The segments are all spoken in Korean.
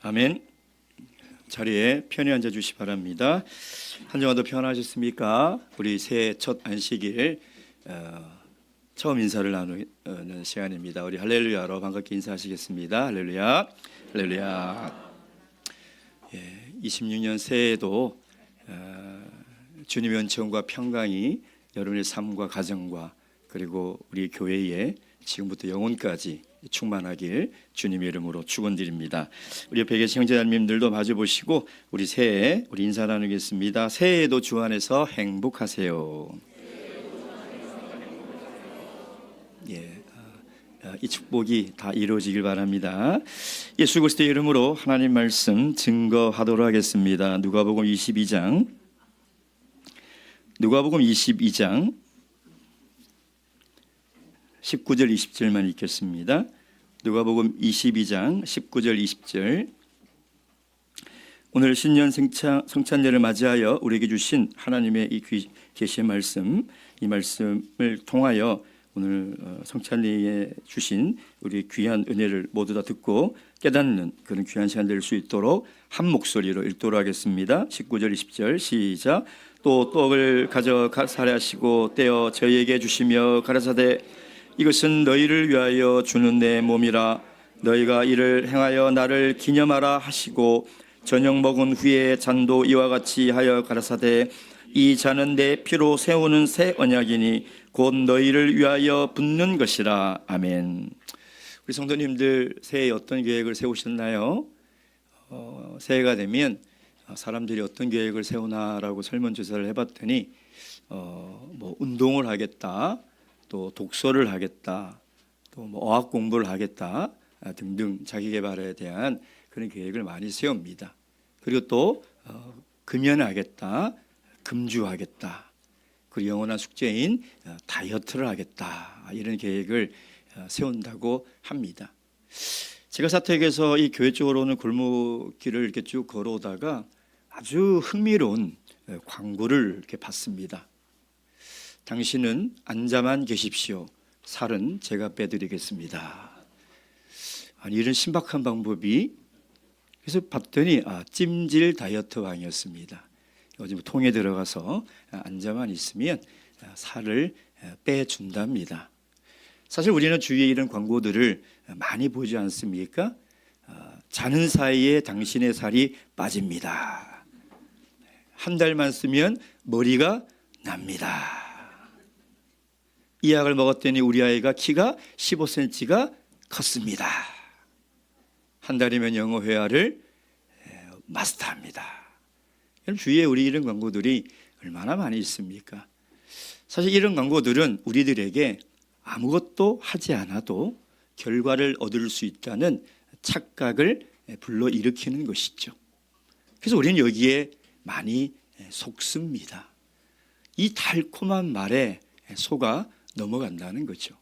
아멘. 자리에 편히 앉아 주시 바랍니다. 한 주간도 평안하셨습니까? 우리 새해 첫 안식일 처음 인사를 나누는 시간입니다. 우리 할렐루야로 반갑게 인사하시겠습니다. 할렐루야, 할렐루야. 26년 새해에도 주님의 은총과 평강이 여러분의 삶과 가정과 그리고 우리 교회에 지금부터 영혼까지 충만하길 주님의 이름으로 축원드립니다. 우리 옆에 계신 형제자매님들도 마주보시고 우리 새해 우리 인사 나누겠습니다. 새해에도 주 안에서 행복하세요. 이 축복이 다 이루어지길 바랍니다. 예수 그리스도의 이름으로 하나님 말씀 증거하도록 하겠습니다. 누가복음 22장 19절 20절만 읽겠습니다. 누가복음 22장 19절 20절. 오늘 신년 성찬례를 맞이하여 우리에게 주신 하나님의 이 계시의 말씀, 이 말씀을 통하여 오늘 성찬례에 주신 우리 귀한 은혜를 모두 다 듣고 깨닫는 그런 귀한 시간 될 수 있도록 한 목소리로 읽도록 하겠습니다. 19절 20절 시작. 또 떡을 가져가 살하시고 떼어 저희에게 주시며 가라사대 이것은 너희를 위하여 주는 내 몸이라. 너희가 이를 행하여 나를 기념하라 하시고 저녁 먹은 후에 잔도 이와 같이 하여 가라사대 이 잔은 내 피로 세우는 새 언약이니 곧 너희를 위하여 붓는 것이라. 아멘. 우리 성도님들 새해에 어떤 계획을 세우셨나요? 새해가 되면 사람들이 어떤 계획을 세우나라고 설문조사를 해봤더니 운동을 하겠다, 또 독서를 하겠다, 또 어학 공부를 하겠다 등등 자기 개발에 대한 그런 계획을 많이 세웁니다. 그리고 또 금연하겠다, 금주하겠다, 그리고 영원한 숙제인 다이어트를 하겠다 이런 계획을 세운다고 합니다. 제가 사택에서 이 교회 쪽으로 오는 골목길을 이렇게 쭉 걸어오다가 아주 흥미로운 광고를 이렇게 봤습니다. 당신은 앉아만 계십시오. 살은 제가 빼드리겠습니다. 아니, 이런 신박한 방법이, 그래서 봤더니 찜질 다이어트 왕이었습니다. 요즘 통에 들어가서 앉아만 있으면 살을 빼준답니다. 사실 우리는 주위에 이런 광고들을 많이 보지 않습니까? 자는 사이에 당신의 살이 빠집니다. 한 달만 쓰면 머리가 납니다. 이 약을 먹었더니 우리 아이가 키가 15cm가 컸습니다. 한 달이면 영어 회화를 마스터합니다. 주위에 우리 이런 광고들이 얼마나 많이 있습니까? 사실 이런 광고들은 우리들에게 아무것도 하지 않아도 결과를 얻을 수 있다는 착각을 불러일으키는 것이죠. 그래서 우리는 여기에 많이 속습니다. 이 달콤한 말에 속아 넘어간다는 거죠.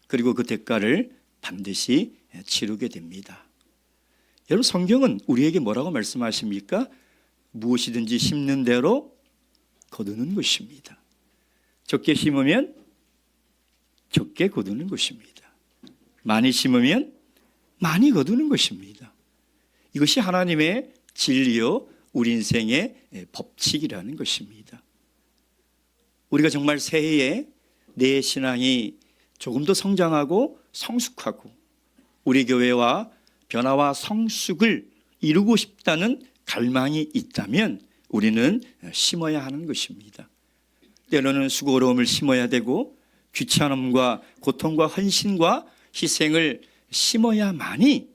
그리고 그 대가를 반드시 치르게 됩니다. 여러분, 성경은 우리에게 뭐라고 말씀하십니까? 무엇이든지 심는 대로 거두는 것입니다. 적게 심으면 적게 거두는 것입니다. 많이 심으면 많이 거두는 것입니다. 이것이 하나님의 진리요 우리 인생의 법칙이라는 것입니다. 우리가 정말 새해에 내 신앙이 조금 더 성장하고 성숙하고 우리 교회와 변화와 성숙을 이루고 싶다는 갈망이 있다면 우리는 심어야 하는 것입니다. 때로는 수고로움을 심어야 되고 귀찮음과 고통과 헌신과 희생을 심어야만이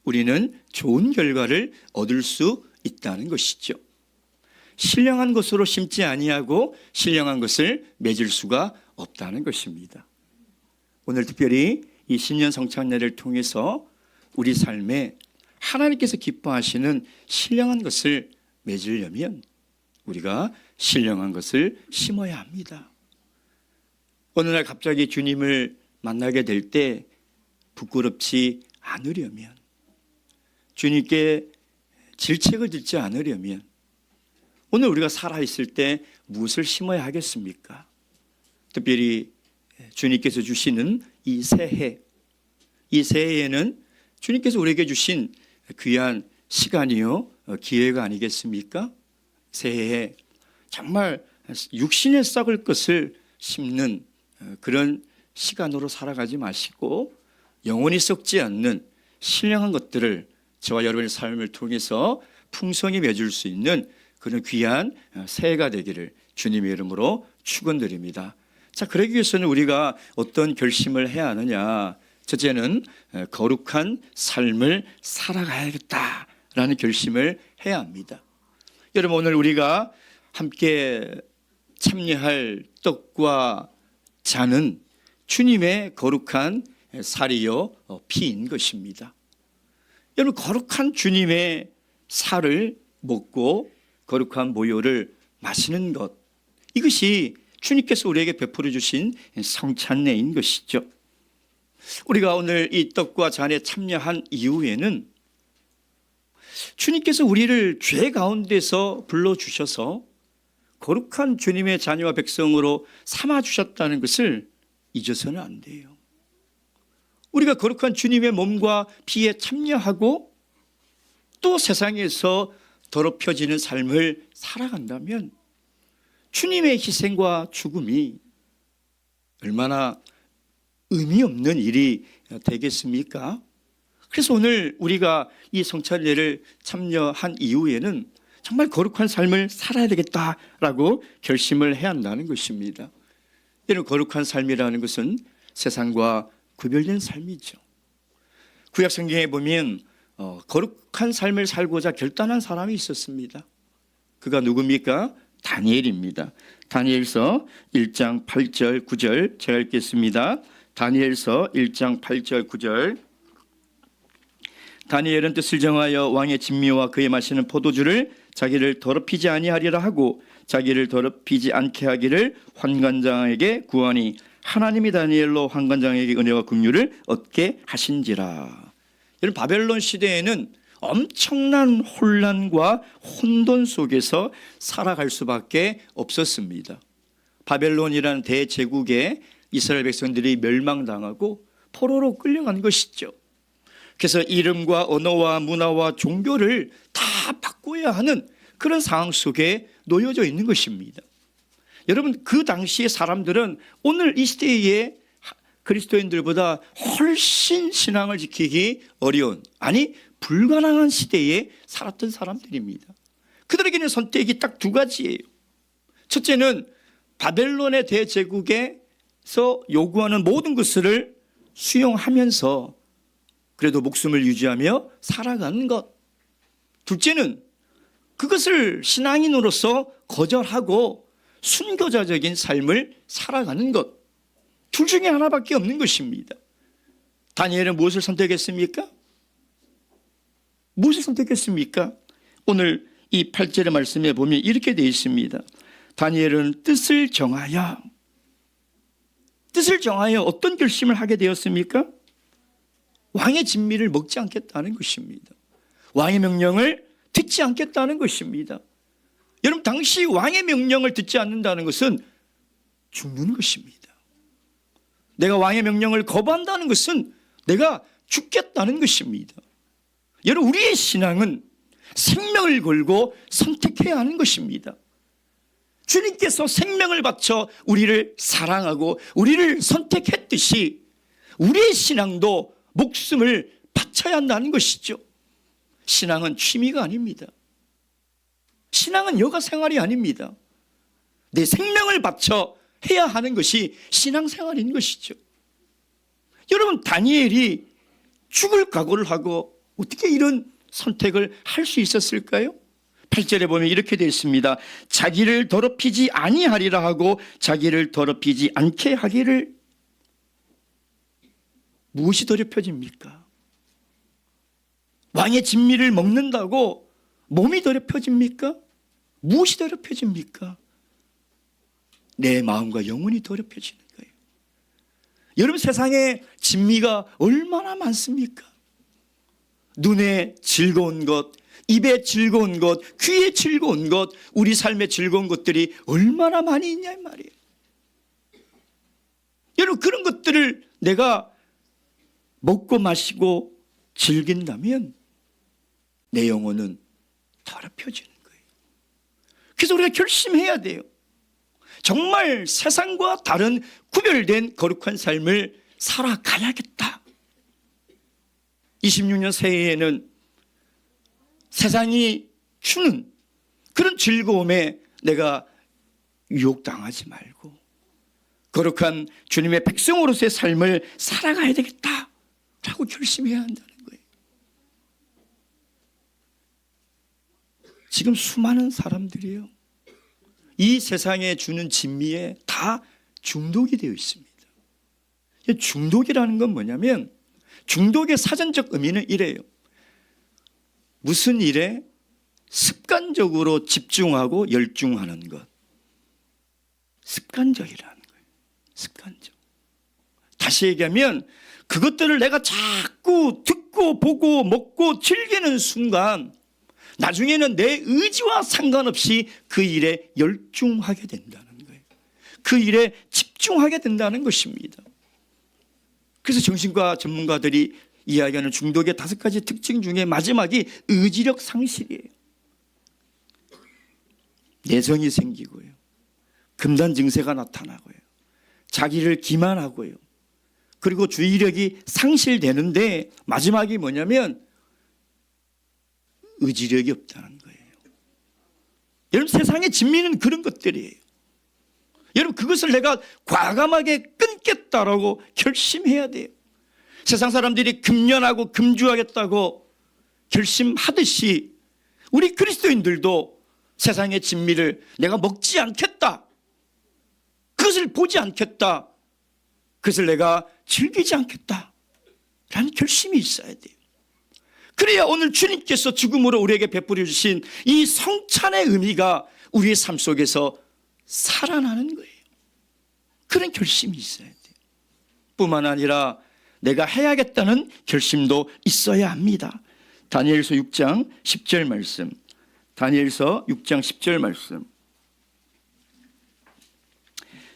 우리는 좋은 결과를 얻을 수 있다는 것이죠. 신령한 것으로 심지 아니하고 신령한 것을 맺을 수가 없다는 것입니다. 오늘 특별히 이 신년 성찬례를 통해서 우리 삶에 하나님께서 기뻐하시는 신령한 것을 맺으려면 우리가 신령한 것을 심어야 합니다. 어느 날 갑자기 주님을 만나게 될 때 부끄럽지 않으려면, 주님께 질책을 듣지 않으려면 오늘 우리가 살아있을 때 무엇을 심어야 하겠습니까? 특별히 주님께서 주시는 이 새해, 이 새해에는 주님께서 우리에게 주신 귀한 시간이요, 기회가 아니겠습니까? 새해에 정말 육신에 썩을 것을 심는 그런 시간으로 살아가지 마시고 영원히 썩지 않는 신령한 것들을 저와 여러분의 삶을 통해서 풍성히 맺을 수 있는 그런 귀한 새해가 되기를 주님의 이름으로 축원드립니다. 자, 그러기 위해서는 우리가 어떤 결심을 해야 하느냐? 첫째는 거룩한 삶을 살아가야겠다라는 결심을 해야 합니다. 여러분, 오늘 우리가 함께 참여할 떡과 잔은 주님의 거룩한 살이요 피인 것입니다. 여러분, 거룩한 주님의 살을 먹고 거룩한 모요를 마시는 것, 이것이 주님께서 우리에게 베풀어 주신 성찬례인 것이죠. 우리가 오늘 이 떡과 잔에 참여한 이후에는 주님께서 우리를 죄 가운데서 불러주셔서 거룩한 주님의 자녀와 백성으로 삼아주셨다는 것을 잊어서는 안 돼요. 우리가 거룩한 주님의 몸과 피에 참여하고 또 세상에서 더럽혀지는 삶을 살아간다면 주님의 희생과 죽음이 얼마나 의미 없는 일이 되겠습니까? 그래서 오늘 우리가 이 성찬례를 참여한 이후에는 정말 거룩한 삶을 살아야 되겠다라고 결심을 해야 한다는 것입니다. 이런 거룩한 삶이라는 것은 세상과 구별된 삶이죠. 구약 성경에 보면 거룩한 삶을 살고자 결단한 사람이 있었습니다. 그가 누굽니까? 다니엘입니다. 다니엘서 1장 8절 9절 제가 읽겠습니다. 다니엘서 1장 8절 9절. 다니엘은 뜻을 정하여 왕의 진미와 그의 마시는 포도주를 자기를 더럽히지 아니하리라 하고 자기를 더럽히지 않게 하기를 환관장에게 구하니 하나님이 다니엘로 환관장에게 은혜와 긍휼을 얻게 하신지라. 여러분, 바벨론 시대에는 엄청난 혼란과 혼돈 속에서 살아갈 수밖에 없었습니다. 바벨론이라는 대제국에 이스라엘 백성들이 멸망당하고 포로로 끌려간 것이죠. 그래서 이름과 언어와 문화와 종교를 다 바꿔야 하는 그런 상황 속에 놓여져 있는 것입니다. 여러분, 그 당시의 사람들은 오늘 이 시대의 그리스도인들보다 훨씬 신앙을 지키기 어려운, 아니 불가능한 시대에 살았던 사람들입니다. 그들에게는 선택이 딱 두 가지예요. 첫째는 바벨론의 대제국에서 요구하는 모든 것을 수용하면서 그래도 목숨을 유지하며 살아가는 것. 둘째는 그것을 신앙인으로서 거절하고 순교자적인 삶을 살아가는 것. 둘 중에 하나밖에 없는 것입니다. 다니엘은 무엇을 선택했습니까? 무엇을 선택했습니까? 오늘 이 8절의 말씀에 보면 이렇게 되어 있습니다. 다니엘은 뜻을 정하여 어떤 결심을 하게 되었습니까? 왕의 진미를 먹지 않겠다는 것입니다. 왕의 명령을 듣지 않겠다는 것입니다. 여러분, 당시 왕의 명령을 듣지 않는다는 것은 죽는 것입니다. 내가 왕의 명령을 거부한다는 것은 내가 죽겠다는 것입니다. 여러분, 우리의 신앙은 생명을 걸고 선택해야 하는 것입니다. 주님께서 생명을 바쳐 우리를 사랑하고 우리를 선택했듯이 우리의 신앙도 목숨을 바쳐야 한다는 것이죠. 신앙은 취미가 아닙니다. 신앙은 여가 생활이 아닙니다. 내 생명을 바쳐 해야 하는 것이 신앙생활인 것이죠. 여러분, 다니엘이 죽을 각오를 하고 어떻게 이런 선택을 할 수 있었을까요? 8절에 보면 이렇게 되어 있습니다. 자기를 더럽히지 아니하리라 하고 자기를 더럽히지 않게 하기를. 무엇이 더럽혀집니까? 왕의 진미를 먹는다고 몸이 더럽혀집니까? 무엇이 더럽혀집니까? 내 마음과 영혼이 더럽혀지는 거예요. 여러분, 세상에 진미가 얼마나 많습니까? 눈에 즐거운 것, 입에 즐거운 것, 귀에 즐거운 것, 우리 삶에 즐거운 것들이 얼마나 많이 있냐 이 말이에요. 여러분, 그런 것들을 내가 먹고 마시고 즐긴다면 내 영혼은 더럽혀지는 거예요. 그래서 우리가 결심해야 돼요. 정말 세상과 다른 구별된 거룩한 삶을 살아가야겠다. 26년 새해에는 세상이 주는 그런 즐거움에 내가 유혹당하지 말고 거룩한 주님의 백성으로서의 삶을 살아가야 되겠다라고 결심해야 한다는 거예요. 지금 수많은 사람들이요, 이 세상에 주는 진미에 다 중독이 되어 있습니다. 중독이라는 건 뭐냐면, 중독의 사전적 의미는 이래요. 무슨 일에 습관적으로 집중하고 열중하는 것. 습관적이라는 거예요. 습관적. 다시 얘기하면 그것들을 내가 자꾸 듣고 보고 먹고 즐기는 순간 나중에는 내 의지와 상관없이 그 일에 열중하게 된다는 거예요. 그 일에 집중하게 된다는 것입니다. 그래서 정신과 전문가들이 이야기하는 중독의 5가지 특징 중에 마지막이 의지력 상실이에요. 내성이 생기고요, 금단 증세가 나타나고요, 자기를 기만하고요, 그리고 주의력이 상실되는데 마지막이 뭐냐면 의지력이 없다는 거예요. 여러분, 세상의 진미는 그런 것들이에요. 여러분, 그것을 내가 과감하게 끊겠다라고 결심해야 돼요. 세상 사람들이 금연하고 금주하겠다고 결심하듯이 우리 그리스도인들도 세상의 진미를 내가 먹지 않겠다, 그것을 보지 않겠다, 그것을 내가 즐기지 않겠다 라는 결심이 있어야 돼요. 그래야 오늘 주님께서 죽음으로 우리에게 베풀어 주신 이 성찬의 의미가 우리의 삶 속에서 살아나는 거예요. 그런 결심이 있어야 돼요. 뿐만 아니라 내가 해야겠다는 결심도 있어야 합니다. 다니엘서 6장 10절 말씀, 다니엘서 6장 10절 말씀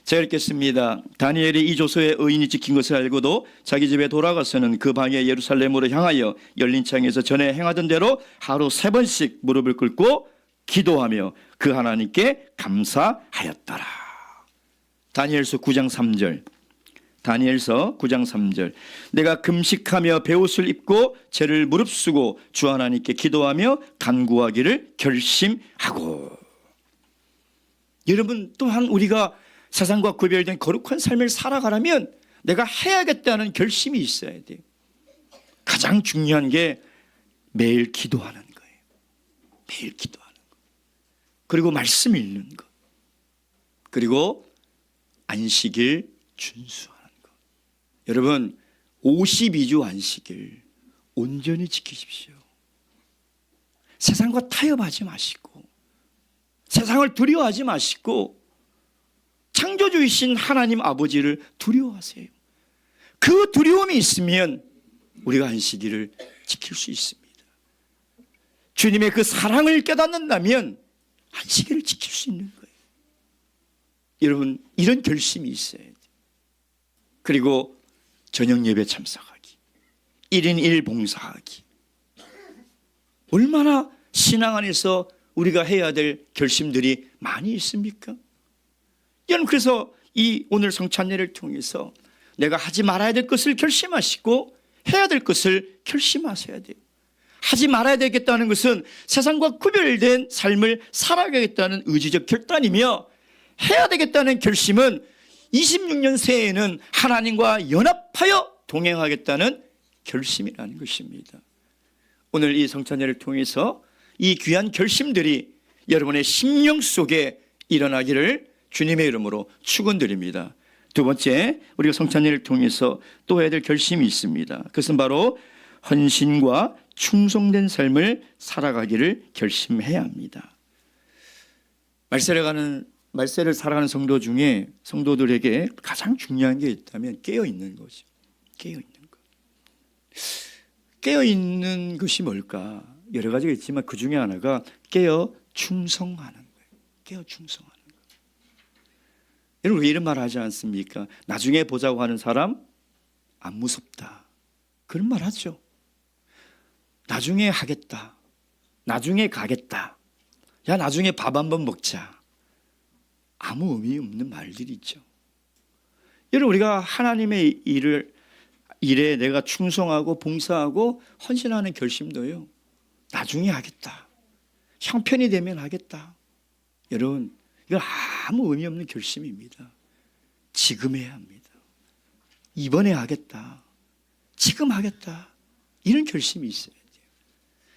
제가 읽겠습니다. 다니엘이 이 조서에 의인이 지킨 것을 알고도 자기 집에 돌아가서는 그 방에 예루살렘으로 향하여 열린 창에서 전에 행하던 대로 하루 3번씩 무릎을 꿇고 기도하며 그 하나님께 감사하였더라. 다니엘서 9장 3절, 다니엘서 9장 3절 내가 금식하며 베옷을 입고 죄를 무릅쓰고 주 하나님께 기도하며 간구하기를 결심하고. 여러분, 또한 우리가 세상과 구별된 거룩한 삶을 살아가려면 내가 해야겠다는 결심이 있어야 돼요. 가장 중요한 게 매일 기도하는 거예요. 매일 기도하는 것, 그리고 말씀 읽는 것, 그리고 안식일 준수하는 것. 여러분, 52주 안식일 온전히 지키십시오. 세상과 타협하지 마시고, 세상을 두려워하지 마시고, 창조주이신 하나님 아버지를 두려워하세요. 그 두려움이 있으면 우리가 안식일을 지킬 수 있습니다. 주님의 그 사랑을 깨닫는다면 안식일을 지킬 수 있는 거예요. 여러분, 이런 결심이 있어야 돼요. 그리고 저녁 예배 참석하기, 1인 1 봉사하기. 얼마나 신앙 안에서 우리가 해야 될 결심들이 많이 있습니까? 여러분, 그래서 이 오늘 성찬예를 통해서 내가 하지 말아야 될 것을 결심하시고 해야 될 것을 결심하셔야 돼요. 하지 말아야 되겠다는 것은 세상과 구별된 삶을 살아가겠다는 의지적 결단이며, 해야 되겠다는 결심은 26년 새해에는 하나님과 연합하여 동행하겠다는 결심이라는 것입니다. 오늘 이 성찬예를 통해서 이 귀한 결심들이 여러분의 심령 속에 일어나기를 주님의 이름으로 축원드립니다. 두 번째, 우리가 성찬예를 통해서 또 해야 될 결심이 있습니다. 그것은 바로 헌신과 충성된 삶을 살아가기를 결심해야 합니다. 말세를 살아가는 성도 중에 성도들에게 가장 중요한 게 있다면 깨어있는 거죠. 깨어있는 것. 깨어있는 것이 뭘까? 여러 가지가 있지만 그 중에 하나가 깨어 충성하는 거예요. 깨어 충성하는 거예요. 여러분, 왜 이런 말 하지 않습니까? 나중에 보자고 하는 사람 안 무섭다, 그런 말 하죠. 나중에 하겠다, 나중에 가겠다. 야, 나중에 밥 한번 먹자. 아무 의미 없는 말들이죠. 여러분, 우리가 하나님의 일에 내가 충성하고 봉사하고 헌신하는 결심도요, 나중에 하겠다. 형편이 되면 하겠다. 여러분, 이건 아무 의미 없는 결심입니다. 지금 해야 합니다. 이번에 하겠다. 지금 하겠다. 이런 결심이 있어야 돼요.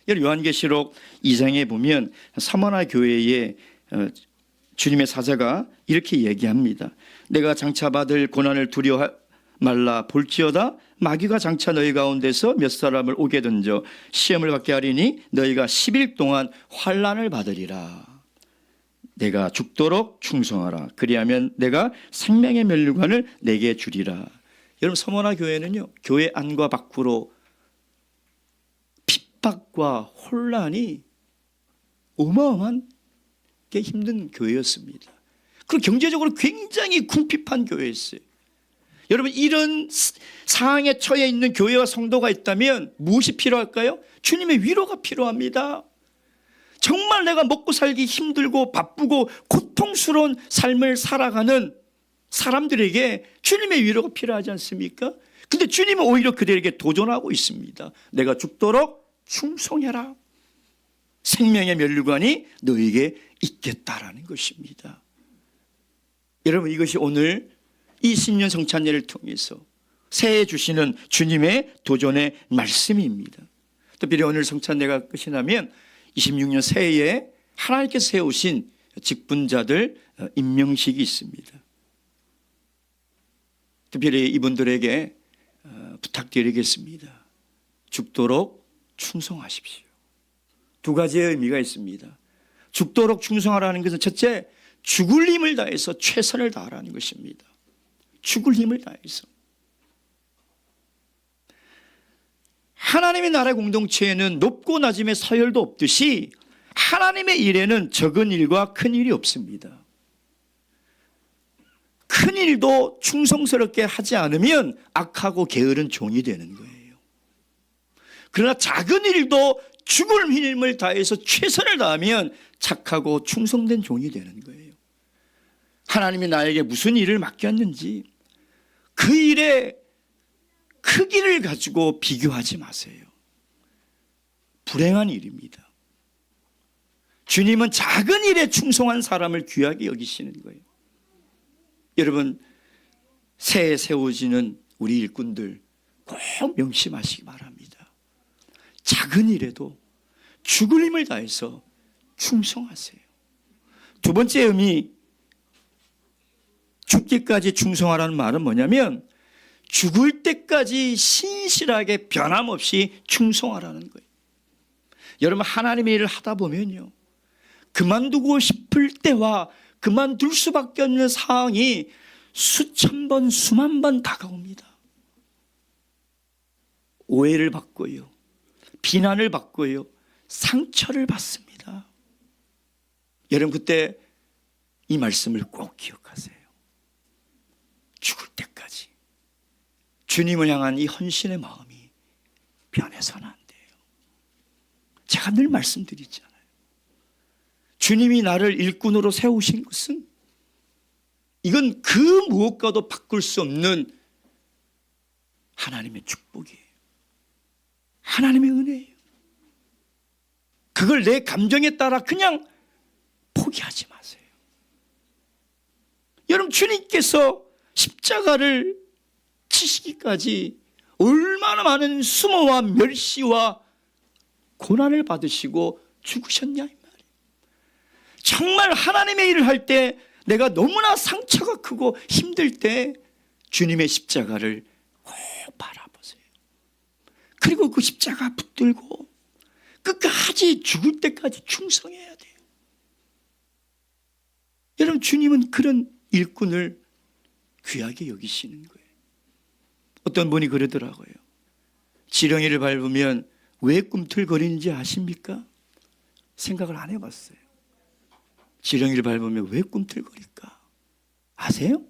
여러분, 요한계시록 2장에 보면 사모나 교회에 주님의 사자가 이렇게 얘기합니다. 내가 장차 받을 고난을 두려워 말라. 볼지어다 마귀가 장차 너희 가운데서 몇 사람을 오게 던져 시험을 받게 하리니 너희가 10일 동안 환난을 받으리라. 내가 죽도록 충성하라. 그리하면 내가 생명의 면류관을 내게 주리라. 여러분, 서머나 교회는요, 교회 안과 밖으로 핍박과 혼란이 어마어마한 게 힘든 교회였습니다. 그리고 경제적으로 굉장히 궁핍한 교회였어요. 여러분, 이런 상황에 처해 있는 교회와 성도가 있다면 무엇이 필요할까요? 주님의 위로가 필요합니다. 정말 내가 먹고 살기 힘들고 바쁘고 고통스러운 삶을 살아가는 사람들에게 주님의 위로가 필요하지 않습니까? 근데 주님은 오히려 그들에게 도전하고 있습니다. 내가 죽도록 충성해라. 생명의 면류관이 너에게 있겠다라는 것입니다. 여러분, 이것이 오늘 이 신년 성찬예를 통해서 새해 주시는 주님의 도전의 말씀입니다. 특별히 오늘 성찬예가 끝이 나면 26년 새해에 하나님께서 세우신 직분자들 임명식이 있습니다. 특별히 이분들에게 부탁드리겠습니다. 죽도록 충성하십시오. 두 가지의 의미가 있습니다. 죽도록 충성하라는 것은 첫째, 죽을 힘을 다해서 최선을 다하라는 것입니다. 죽을 힘을 다해서. 하나님의 나라의 공동체에는 높고 낮음의 서열도 없듯이 하나님의 일에는 적은 일과 큰 일이 없습니다. 큰 일도 충성스럽게 하지 않으면 악하고 게으른 종이 되는 거예요. 그러나 작은 일도 죽을 힘을 다해서 최선을 다하면 착하고 충성된 종이 되는 거예요. 하나님이 나에게 무슨 일을 맡겼는지 그 일의 크기를 가지고 비교하지 마세요. 불행한 일입니다. 주님은 작은 일에 충성한 사람을 귀하게 여기시는 거예요. 여러분, 새해 세워지는 우리 일꾼들 꼭 명심하시기 바랍니다. 작은 일에도 죽을 힘을 다해서 충성하세요. 두 번째 의미, 죽기까지 충성하라는 말은 뭐냐면 죽을 때까지 신실하게 변함없이 충성하라는 거예요. 여러분, 하나님의 일을 하다 보면요, 그만두고 싶을 때와 그만둘 수밖에 없는 상황이 수천 번, 수만 번 다가옵니다. 오해를 받고요, 비난을 받고요, 상처를 받습니다. 여러분, 그때 이 말씀을 꼭 기억하세요. 죽을 때까지 주님을 향한 이 헌신의 마음이 변해서는 안 돼요. 제가 늘 말씀드리잖아요. 주님이 나를 일꾼으로 세우신 것은 이건 그 무엇과도 바꿀 수 없는 하나님의 축복이에요. 하나님의 은혜예요. 그걸 내 감정에 따라 그냥 포기하지 마세요. 여러분, 주님께서 십자가를 치시기까지 얼마나 많은 수모와 멸시와 고난을 받으시고 죽으셨냐 이 말이에요. 정말 하나님의 일을 할 때 내가 너무나 상처가 크고 힘들 때 주님의 십자가를 꼭 바라보세요. 그리고 그 십자가 붙들고 끝까지 죽을 때까지 충성해야 돼요. 여러분, 주님은 그런 일꾼을 귀하게 여기시는 거예요. 어떤 분이 그러더라고요. 지렁이를 밟으면 왜 꿈틀거리는지 아십니까? 생각을 안 해봤어요. 지렁이를 밟으면 왜 꿈틀거릴까? 아세요?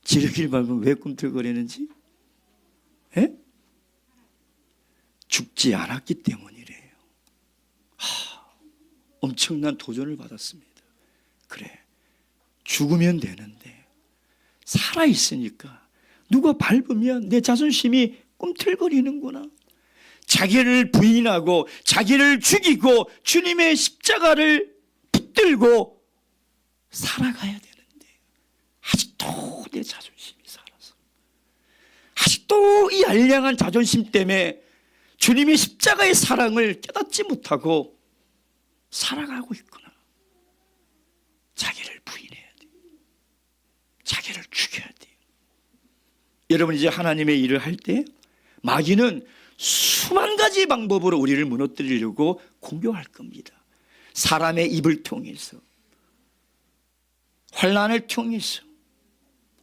지렁이를 밟으면 왜 꿈틀거리는지? 에? 죽지 않았기 때문이래요. 엄청난 도전을 받았습니다. 그래, 죽으면 되는데 살아있으니까 누가 밟으면 내 자존심이 꿈틀거리는구나. 자기를 부인하고 자기를 죽이고 주님의 십자가를 붙들고 살아가야 되는데 아직도 내 자존심이 살아서, 아직도 이 알량한 자존심 때문에 주님의 십자가의 사랑을 깨닫지 못하고 살아가고 있구나. 자기를 부인해야 돼. 자기를 죽여야 돼. 여러분, 이제 하나님의 일을 할 때 마귀는 수만 가지 방법으로 우리를 무너뜨리려고 공격할 겁니다. 사람의 입을 통해서, 환난을 통해서,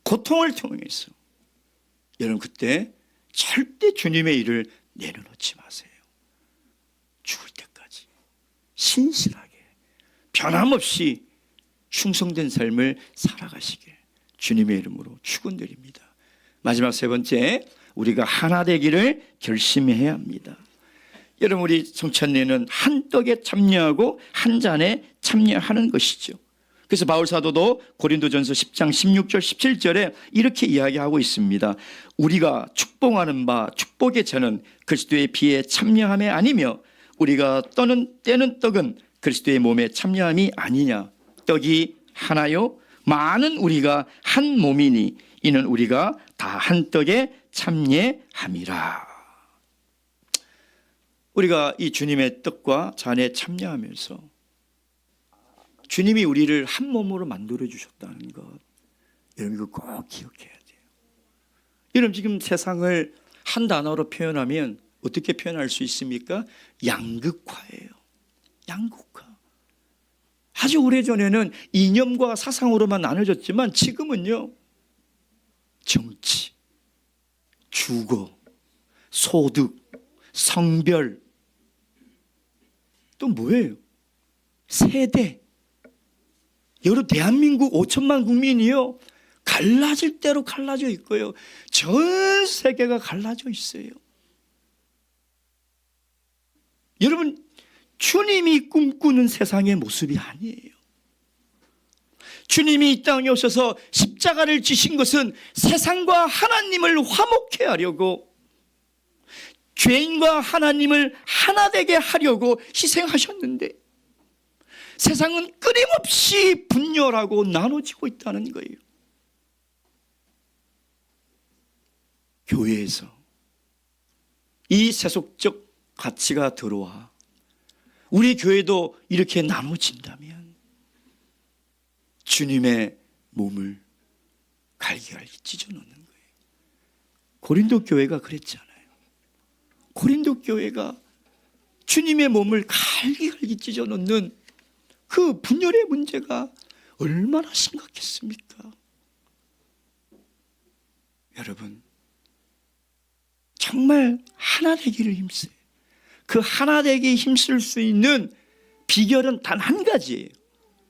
고통을 통해서. 여러분, 그때 절대 주님의 일을 내려놓지 마세요. 죽을 때까지 신실하게 변함없이 충성된 삶을 살아가시길 주님의 이름으로 축원드립니다. 마지막 세 번째, 우리가 하나 되기를 결심해야 합니다. 여러분, 우리 성찬례는 한 떡에 참여하고 한 잔에 참여하는 것이죠. 그래서 바울 사도도 고린도전서 10장 16절 17절에 이렇게 이야기하고 있습니다. 우리가 축복하는 바 축복의 잔은 그리스도의 피에 참여함이 아니며 우리가 떼는 떡은 그리스도의 몸에 참여함이 아니냐. 떡이 하나요? 많은 우리가 한 몸이니 이는 우리가 다 한 떡에 참여함이라. 우리가 이 주님의 떡과 잔에 참여하면서 주님이 우리를 한 몸으로 만들어 주셨다는 것, 여러분 이거 꼭 기억해야 돼요. 여러분, 지금 세상을 한 단어로 표현하면 어떻게 표현할 수 있습니까? 양극화예요. 양극화. 아주 오래전에는 이념과 사상으로만 나눠졌지만 지금은요, 정치, 주거, 소득, 성별, 또 뭐예요? 세대. 여러분, 대한민국 5천만 국민이요, 갈라질 대로 갈라져 있고요, 전 세계가 갈라져 있어요. 여러분, 주님이 꿈꾸는 세상의 모습이 아니에요. 주님이 이 땅에 오셔서 십자가를 지신 것은 세상과 하나님을 화목케 하려고, 죄인과 하나님을 하나 되게 하려고 희생하셨는데 세상은 끊임없이 분열하고 나눠지고 있다는 거예요. 교회에서 이 세속적 가치가 들어와 우리 교회도 이렇게 나눠진다면 주님의 몸을 갈기갈기 찢어놓는 거예요. 고린도 교회가 그랬잖아요. 고린도 교회가 주님의 몸을 갈기갈기 찢어놓는 그 분열의 문제가 얼마나 심각했습니까? 여러분, 정말 하나 되기를 힘써요. 그 하나 되기에 힘쓸 수 있는 비결은 단 한 가지예요.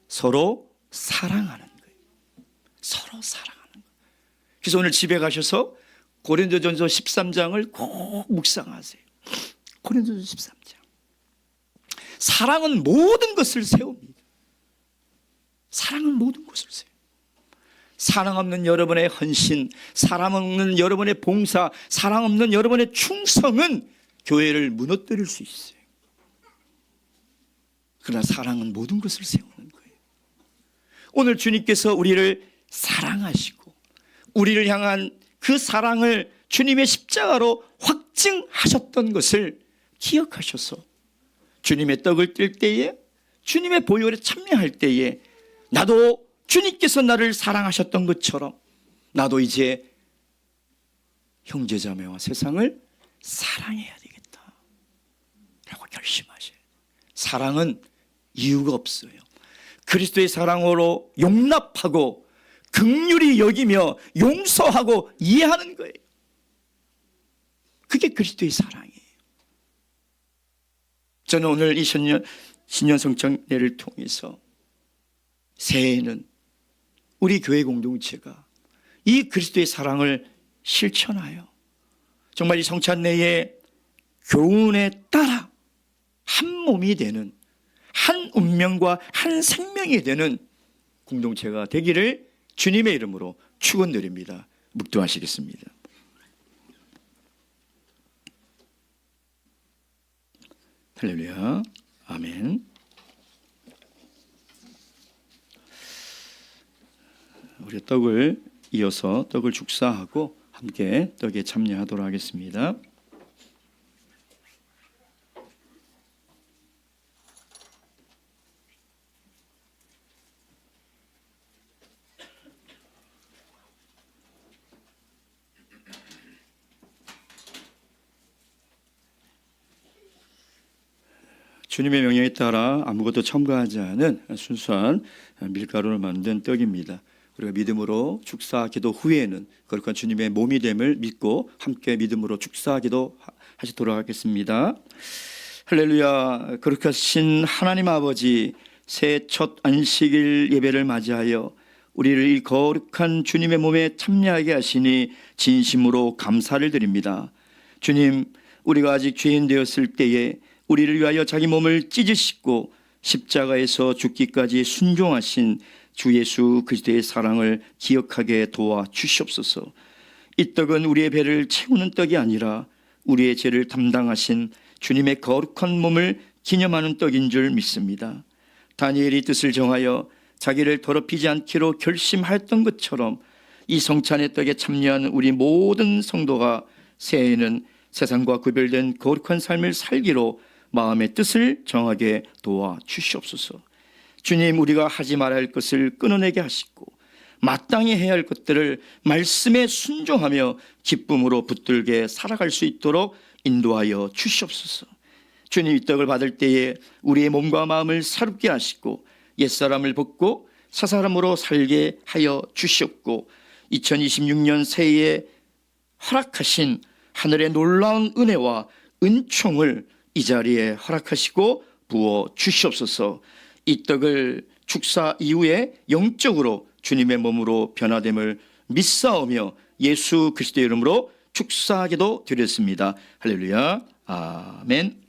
서로 사랑하는 거예요. 서로 사랑하는 거예요. 그래서 오늘 집에 가셔서 고린도전서 13장을 꼭 묵상하세요. 고린도전서 13장. 사랑은 모든 것을 세웁니다. 사랑은 모든 것을 세워요. 사랑 없는 여러분의 헌신, 사랑 없는 여러분의 봉사, 사랑 없는 여러분의 충성은 교회를 무너뜨릴 수 있어요. 그러나 사랑은 모든 것을 세우는 거예요. 오늘 주님께서 우리를 사랑하시고 우리를 향한 그 사랑을 주님의 십자가로 확증하셨던 것을 기억하셔서 주님의 떡을 뗄 때에, 주님의 보혈에 참여할 때에 나도 주님께서 나를 사랑하셨던 것처럼 나도 이제 형제자매와 세상을 사랑해야 되겠다 라고 결심하셔야 돼요. 사랑은 이유가 없어요. 그리스도의 사랑으로 용납하고 긍휼히 여기며 용서하고 이해하는 거예요. 그게 그리스도의 사랑이에요. 저는 오늘 이 신년 성찬례를 통해서 새해에는 우리 교회 공동체가 이 그리스도의 사랑을 실천하여 정말 이 성찬례의 교훈에 따라 한 몸이 되는, 한 운명과 한 생명이 되는 공동체가 되기를 주님의 이름으로 축원드립니다. 묵도하시겠습니다. 할렐루야. 아멘. 우리 떡을 이어서 떡을 축사하고 함께 떡에 참여하도록 하겠습니다. 주님의 명령에 따라 아무것도 첨가하지 않은 순수한 밀가루를 만든 떡입니다. 우리가 믿음으로 축사 기도 후에는 거룩한 주님의 몸이 됨을 믿고 함께 믿음으로 축사 기도 하시도록 하겠습니다. 할렐루야. 거룩하신 하나님 아버지, 새해 첫 안식일 예배를 맞이하여 우리를 이 거룩한 주님의 몸에 참여하게 하시니 진심으로 감사를 드립니다. 주님, 우리가 아직 죄인 되었을 때에 우리를 위하여 자기 몸을 찢으시고 십자가에서 죽기까지 순종하신 주 예수 그리스도의 사랑을 기억하게 도와 주시옵소서. 이 떡은 우리의 배를 채우는 떡이 아니라 우리의 죄를 담당하신 주님의 거룩한 몸을 기념하는 떡인 줄 믿습니다. 다니엘이 뜻을 정하여 자기를 더럽히지 않기로 결심하였던 것처럼 이 성찬의 떡에 참여한 우리 모든 성도가 새해에는 세상과 구별된 거룩한 삶을 살기로 마음의 뜻을 정하게 도와 주시옵소서. 주님, 우리가 하지 말아야 할 것을 끊어내게 하시고 마땅히 해야 할 것들을 말씀에 순종하며 기쁨으로 붙들게 살아갈 수 있도록 인도하여 주시옵소서. 주님, 이 떡을 받을 때에 우리의 몸과 마음을 새롭게 하시고 옛사람을 벗고 새사람으로 살게 하여 주시옵고 2026년 새해에 허락하신 하늘의 놀라운 은혜와 은총을 이 자리에 허락하시고 부어 주시옵소서. 이 떡을 축사 이후에 영적으로 주님의 몸으로 변화됨을 믿사오며 예수 그리스도의 이름으로 축사하기도 드렸습니다. 할렐루야. 아멘.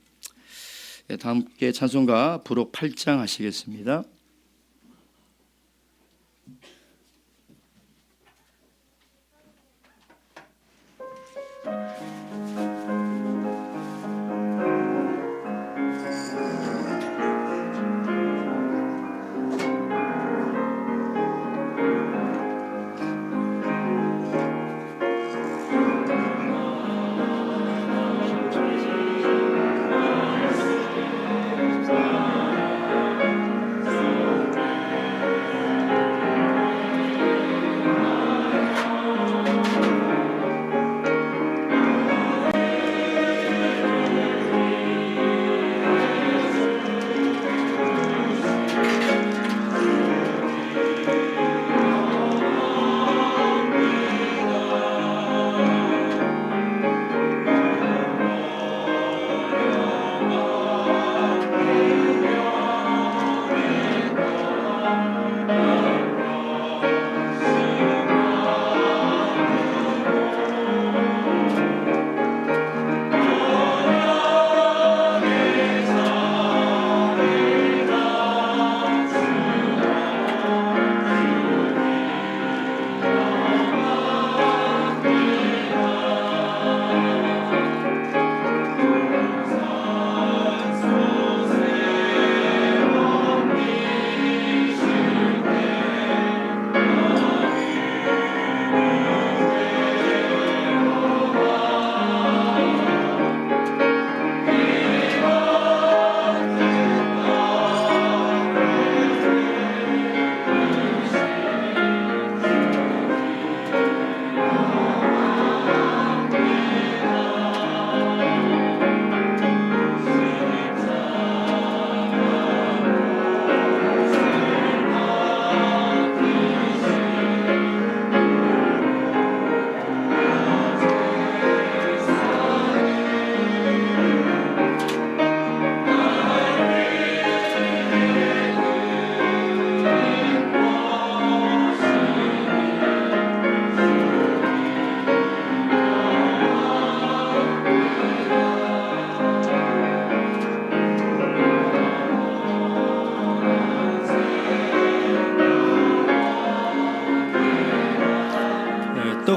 다 함께 찬송가 부록 8장 하시겠습니다.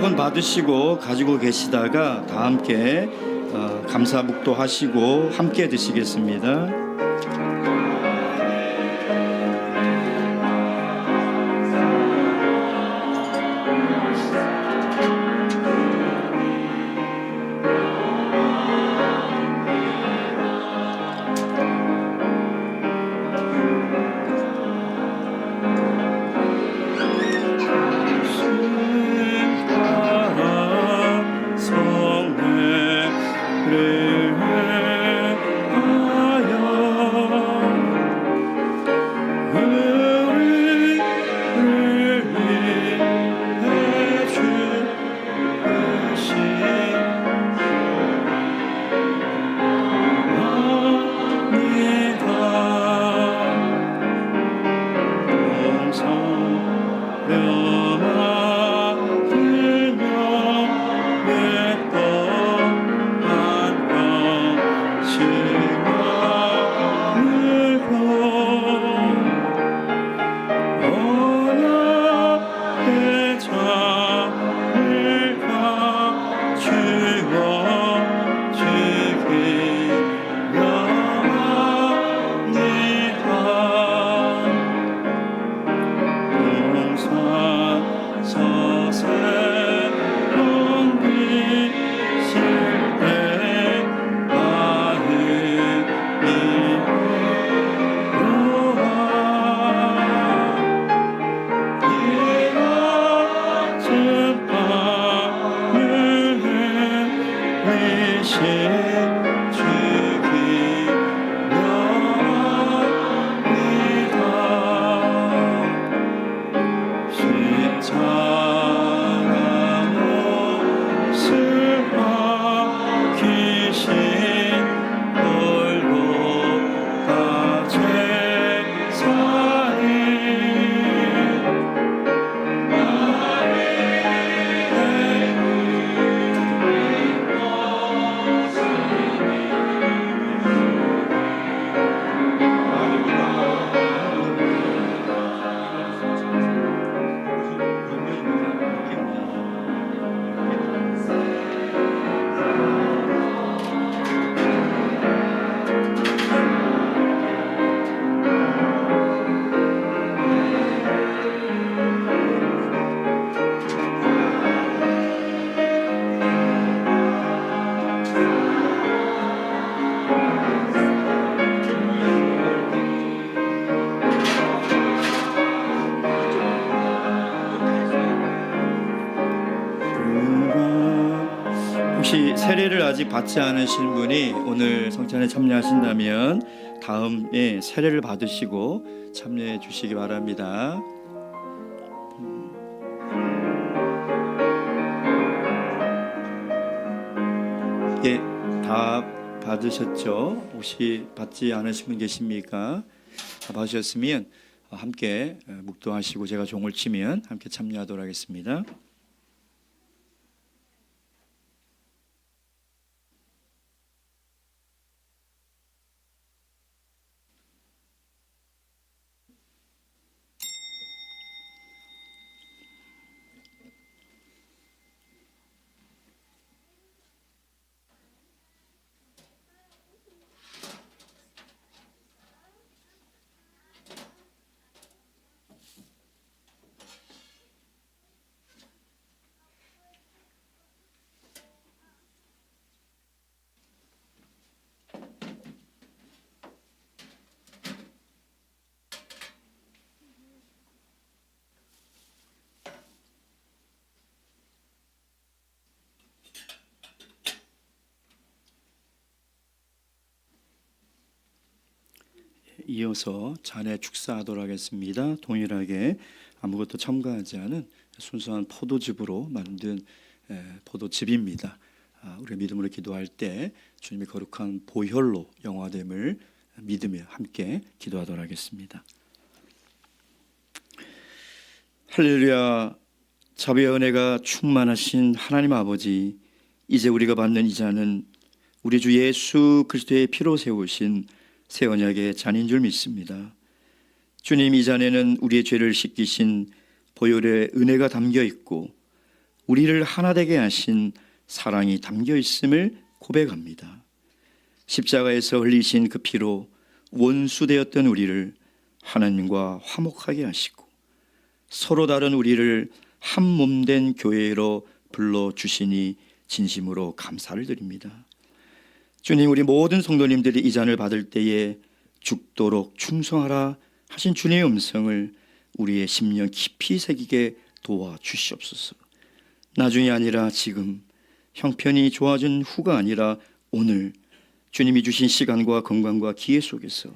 한번 받으시고 가지고 계시다가 다 함께 감사 묵도하시고 함께 드시겠습니다. 혹시 세례를 아직 받지 않으신 분이 오늘 성찬에 참여하신다면 다음에 세례를 받으시고 참여해 주시기 바랍니다. 예, 다 받으셨죠? 혹시 받지 않으신 분 계십니까? 다 받으셨으면 함께 묵도하시고 제가 종을 치면 함께 참여하도록 하겠습니다. 이어서 잔에 축사하도록 하겠습니다. 동일하게 아무것도 첨가하지 않은 순수한 포도즙으로 만든 포도즙입니다. 우리가 믿음으로 기도할 때 주님의 거룩한 보혈로 영화됨을 믿으며 함께 기도하도록 하겠습니다. 할렐루야. 자비와 은혜가 충만하신 하나님 아버지, 이제 우리가 받는 이 잔은 우리 주 예수 그리스도의 피로 세우신 새 언약의 잔인 줄 믿습니다. 주님, 이 잔에는 우리의 죄를 씻기신 보혈의 은혜가 담겨 있고 우리를 하나 되게 하신 사랑이 담겨 있음을 고백합니다. 십자가에서 흘리신 그 피로 원수되었던 우리를 하나님과 화목하게 하시고 서로 다른 우리를 한 몸된 교회로 불러주시니 진심으로 감사를 드립니다. 주님, 우리 모든 성도님들이 이 잔을 받을 때에 죽도록 충성하라 하신 주님의 음성을 우리의 심령 깊이 새기게 도와주시옵소서. 나중이 아니라 지금, 형편이 좋아진 후가 아니라 오늘 주님이 주신 시간과 건강과 기회 속에서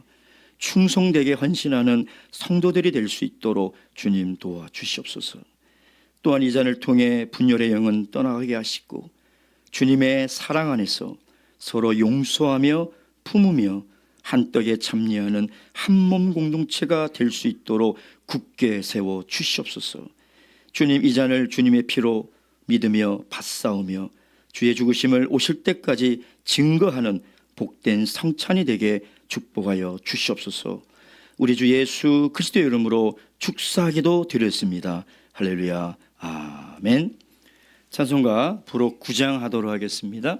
충성되게 헌신하는 성도들이 될 수 있도록 주님 도와주시옵소서. 또한 이 잔을 통해 분열의 영은 떠나가게 하시고 주님의 사랑 안에서 서로 용서하며 품으며 한 떡에 참여하는 한 몸 공동체가 될 수 있도록 굳게 세워 주시옵소서. 주님, 이 잔을 주님의 피로 믿으며 받사오며 주의 죽으심을 오실 때까지 증거하는 복된 성찬이 되게 축복하여 주시옵소서. 우리 주 예수 그리스도의 이름으로 축사기도 드렸습니다. 할렐루야, 아멘. 찬송가 부록 9장 하도록 하겠습니다.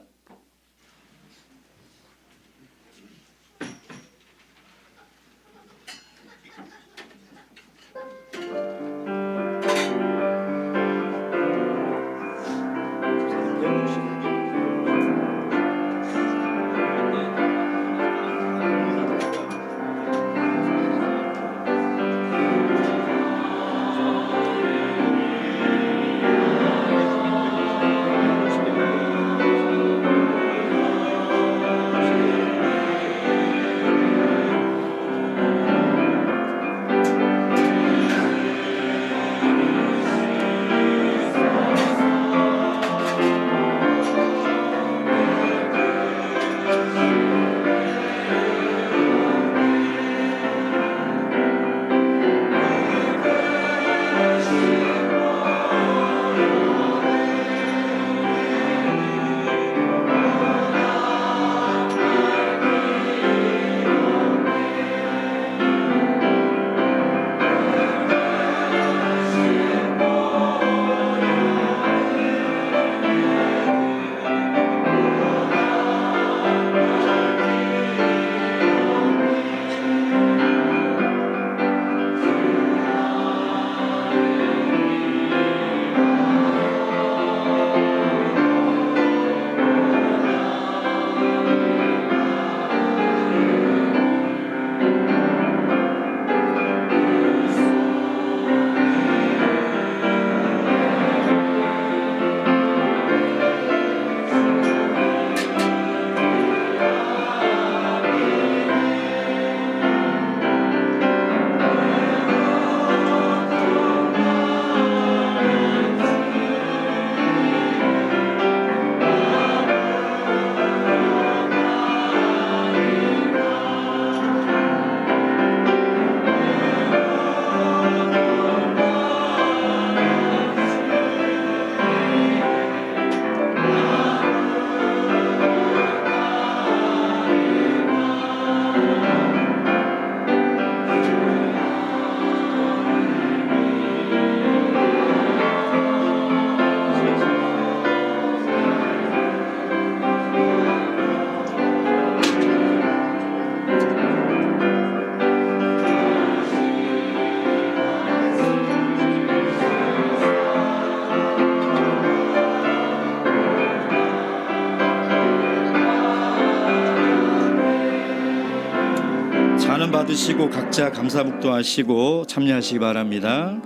받으시고 각자 감사 묵도하시고 참여하시기 바랍니다.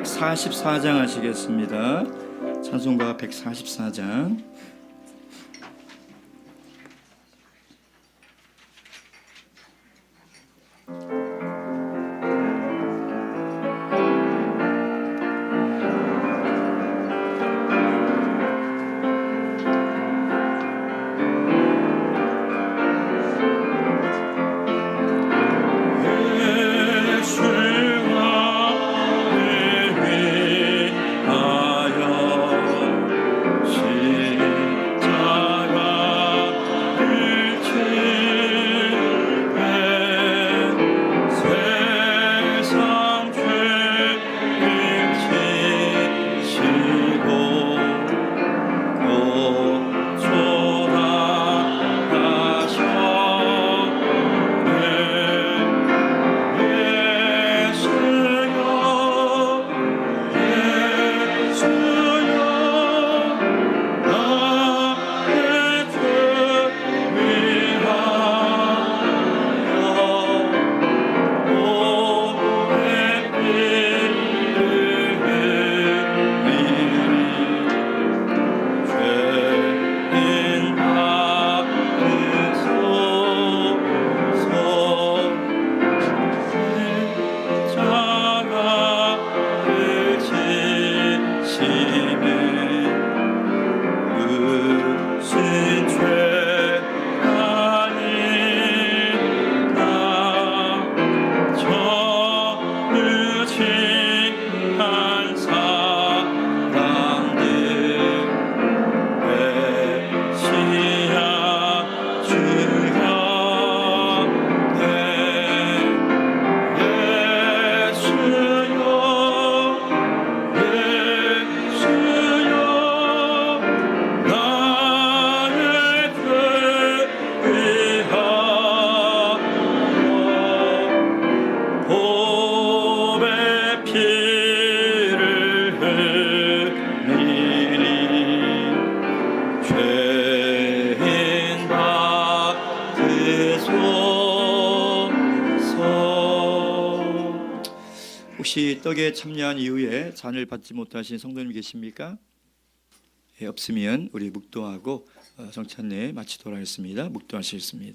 144장 하시겠습니다. 찬송가 144장. 혹시 떡에 참여한 이후에 잔을 받지 못하신 성도님 계십니까? 없으면 우리 묵도하고 정찬례 마치도록 하겠습니다. 묵도하시겠습니다.